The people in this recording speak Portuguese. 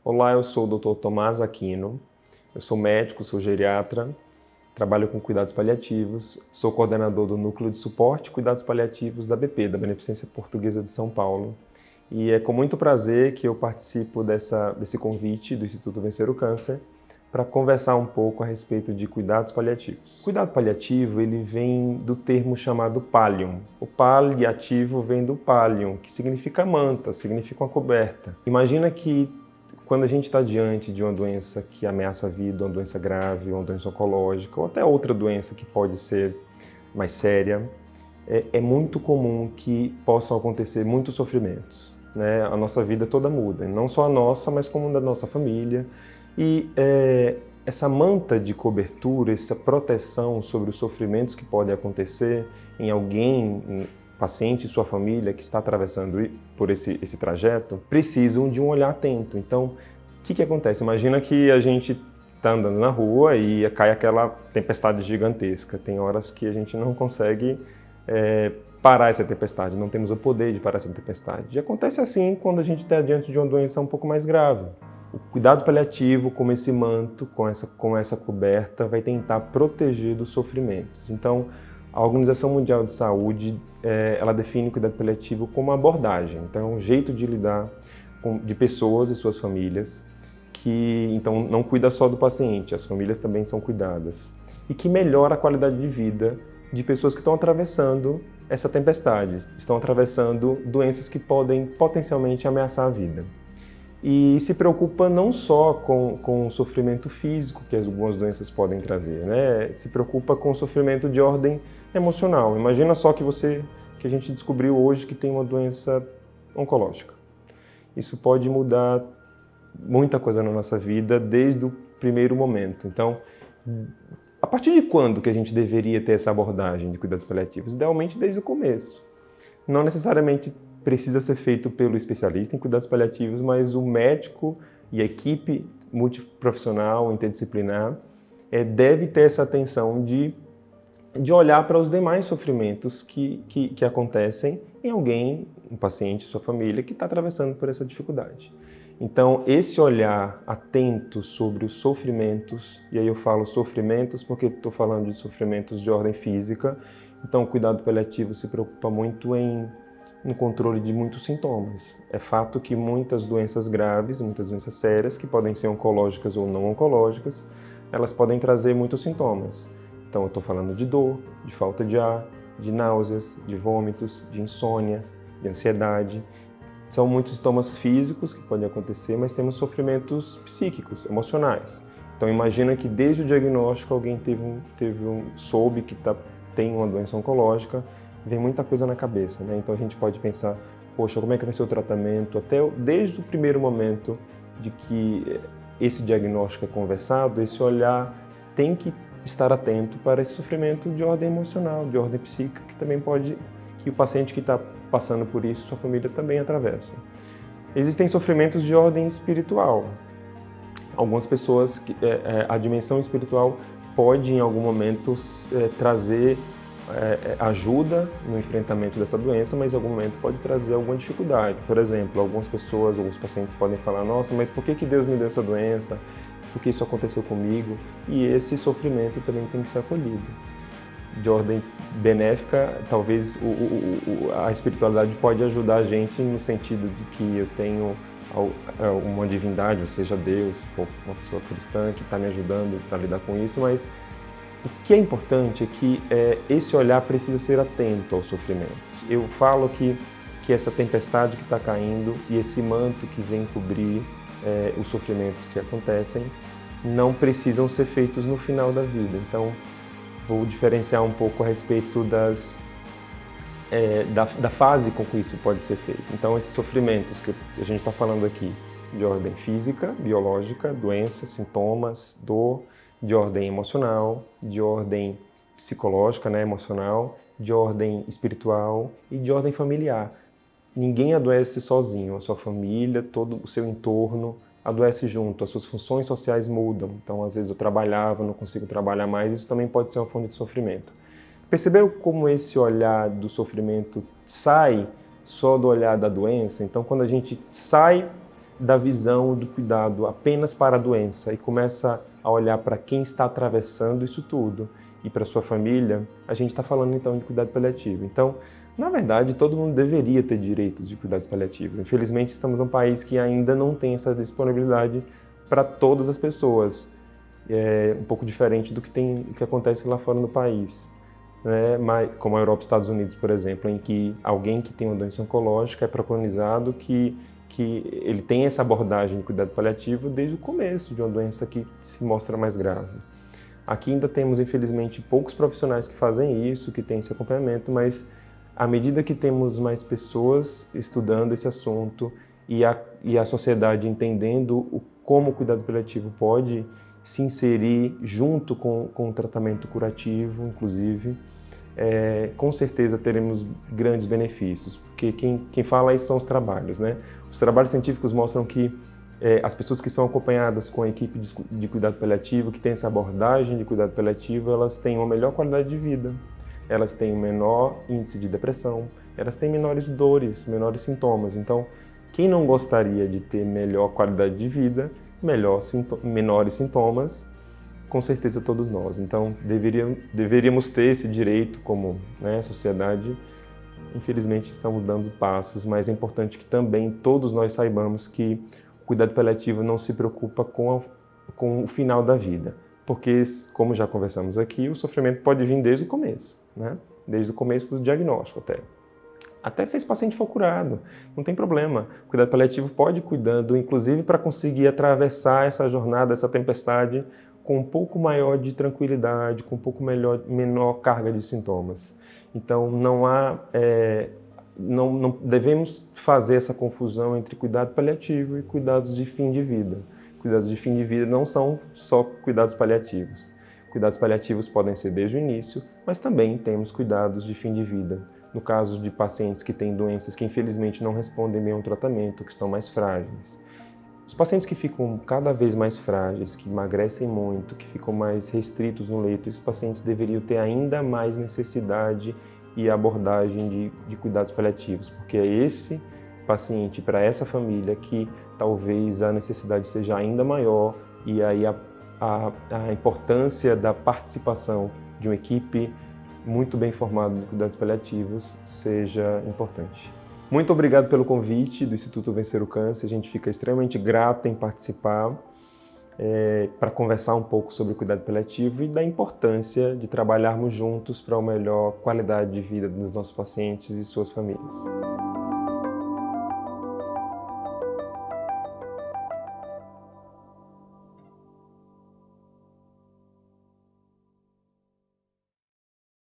Olá, eu sou o Dr. Tomás Aquino, eu sou médico, sou geriatra, trabalho com cuidados paliativos, sou coordenador do Núcleo de Suporte e Cuidados Paliativos da BP, da Beneficência Portuguesa de São Paulo. E é com muito prazer que eu participo desse convite do Instituto Vencer o Câncer para conversar um pouco a respeito de cuidados paliativos. Cuidado paliativo, ele vem do termo chamado pallium. O paliativo vem do pallium, que significa manta, significa uma coberta. Imagina que quando a gente está diante de uma doença que ameaça a vida, uma doença grave, uma doença oncológica, ou até outra doença que pode ser mais séria, é muito comum que possam acontecer muitos sofrimentos, né? A nossa vida toda muda, não só a nossa, mas como a da nossa família. E essa manta de cobertura, essa proteção sobre os sofrimentos que podem acontecer em alguém, em paciente e sua família que está atravessando por esse trajeto, precisam de um olhar atento. Então, o que acontece? Imagina que a gente está andando na rua e cai aquela tempestade gigantesca. Tem horas que a gente não consegue parar essa tempestade, não temos o poder de parar essa tempestade. E acontece assim quando a gente está diante de uma doença um pouco mais grave. O cuidado paliativo, como esse manto, com essa coberta, vai tentar proteger dos sofrimentos. Então, a Organização Mundial de Saúde, ela define o cuidado paliativo como uma abordagem. Então, é um jeito de lidar de pessoas e suas famílias, que então não cuida só do paciente, as famílias também são cuidadas, e que melhora a qualidade de vida de pessoas que estão atravessando essa tempestade, estão atravessando doenças que podem potencialmente ameaçar a vida. E se preocupa não só com o sofrimento físico que algumas doenças podem trazer, né? Se preocupa com o sofrimento de ordem emocional. Imagina só que a gente descobriu hoje que tem uma doença oncológica. Isso pode mudar muita coisa na nossa vida desde o primeiro momento. Então, a partir de quando que a gente deveria ter essa abordagem de cuidados paliativos? Idealmente desde o começo. Não necessariamente precisa ser feito pelo especialista em cuidados paliativos, mas o médico e a equipe multiprofissional, interdisciplinar, deve ter essa atenção de olhar para os demais sofrimentos que acontecem em alguém, um paciente, sua família, que está atravessando por essa dificuldade. Então, esse olhar atento sobre os sofrimentos, e aí eu falo sofrimentos porque estou falando de sofrimentos de ordem física, então o cuidado paliativo se preocupa muito no controle de muitos sintomas. É fato que muitas doenças graves, muitas doenças sérias, que podem ser oncológicas ou não oncológicas, elas podem trazer muitos sintomas. Então eu estou falando de dor, de falta de ar, de náuseas, de vômitos, de insônia, de ansiedade. São muitos sintomas físicos que podem acontecer, mas temos sofrimentos psíquicos, emocionais. Então imagina que desde o diagnóstico alguém soube que tem uma doença oncológica, vem muita coisa na cabeça, né? Então a gente pode pensar, poxa, como é que vai ser o tratamento? Desde o primeiro momento de que esse diagnóstico é conversado, esse olhar tem que estar atento para esse sofrimento de ordem emocional, de ordem psíquica, que o paciente que está passando por isso, sua família também atravessa. Existem sofrimentos de ordem espiritual. Algumas pessoas, a dimensão espiritual pode em algum momento trazer ajuda no enfrentamento dessa doença, mas em algum momento pode trazer alguma dificuldade. Por exemplo, algumas pessoas, alguns pacientes podem falar, nossa, mas por que Deus me deu essa doença? Por que isso aconteceu comigo? E esse sofrimento também tem que ser acolhido. De ordem benéfica, talvez a espiritualidade pode ajudar a gente no sentido de que eu tenho uma divindade, ou seja, Deus, se for uma pessoa cristã que está me ajudando para lidar com isso, mas o que é importante é que esse olhar precisa ser atento aos sofrimentos. Eu falo que essa tempestade que está caindo e esse manto que vem cobrir os sofrimentos que acontecem não precisam ser feitos no final da vida. Então, vou diferenciar um pouco a respeito da fase com que isso pode ser feito. Então, esses sofrimentos que a gente está falando aqui, de ordem física, biológica, doenças, sintomas, dor, de ordem emocional, de ordem psicológica, né, emocional, de ordem espiritual e de ordem familiar. Ninguém adoece sozinho, a sua família, todo o seu entorno adoece junto, as suas funções sociais mudam. Então, às vezes eu trabalhava, não consigo trabalhar mais, isso também pode ser uma fonte de sofrimento. Perceberam como esse olhar do sofrimento sai só do olhar da doença? Então, quando a gente sai da visão do cuidado apenas para a doença e começa a olhar para quem está atravessando isso tudo e para sua família, a gente está falando então de cuidado paliativo. Então, na verdade, todo mundo deveria ter direito de cuidados paliativos. Infelizmente, estamos num país que ainda não tem essa disponibilidade para todas as pessoas. É um pouco diferente do que acontece lá fora no país, né? Mas, como a Europa e Estados Unidos, por exemplo, em que alguém que tem uma doença oncológica é preconizado que ele tem essa abordagem de cuidado paliativo desde o começo de uma doença que se mostra mais grave. Aqui ainda temos, infelizmente, poucos profissionais que fazem isso, que têm esse acompanhamento, mas à medida que temos mais pessoas estudando esse assunto e a sociedade entendendo como o cuidado paliativo pode se inserir junto com o tratamento curativo, inclusive, com certeza teremos grandes benefícios, porque quem fala isso são os trabalhos, né? Os trabalhos científicos mostram que as pessoas que são acompanhadas com a equipe de cuidado paliativo, que tem essa abordagem de cuidado paliativo, elas têm uma melhor qualidade de vida, elas têm um menor índice de depressão, elas têm menores dores, menores sintomas. Então, quem não gostaria de ter melhor qualidade de vida, menores sintomas, com certeza todos nós. Então, deveríamos ter esse direito como, né, sociedade. Infelizmente, estamos dando passos, mas é importante que também todos nós saibamos que o cuidado paliativo não se preocupa com o final da vida, porque, como já conversamos aqui, o sofrimento pode vir desde o começo, né? Desde o começo do diagnóstico até se esse paciente for curado, não tem problema. O cuidado paliativo pode ir cuidando, inclusive para conseguir atravessar essa jornada, essa tempestade, com um pouco maior de tranquilidade, com um pouco menor carga de sintomas. Então, não devemos fazer essa confusão entre cuidado paliativo e cuidados de fim de vida. Cuidados de fim de vida não são só cuidados paliativos. Cuidados paliativos podem ser desde o início, mas também temos cuidados de fim de vida. No caso de pacientes que têm doenças que infelizmente não respondem bem ao tratamento, que estão mais frágeis. Os pacientes que ficam cada vez mais frágeis, que emagrecem muito, que ficam mais restritos no leito, esses pacientes deveriam ter ainda mais necessidade e abordagem de cuidados paliativos, porque é esse paciente, para essa família, que talvez a necessidade seja ainda maior e aí a importância da participação de uma equipe muito bem formada de cuidados paliativos seja importante. Muito obrigado pelo convite do Instituto Vencer o Câncer. A gente fica extremamente grato em participar para conversar um pouco sobre o cuidado paliativo e da importância de trabalharmos juntos para uma melhor qualidade de vida dos nossos pacientes e suas famílias.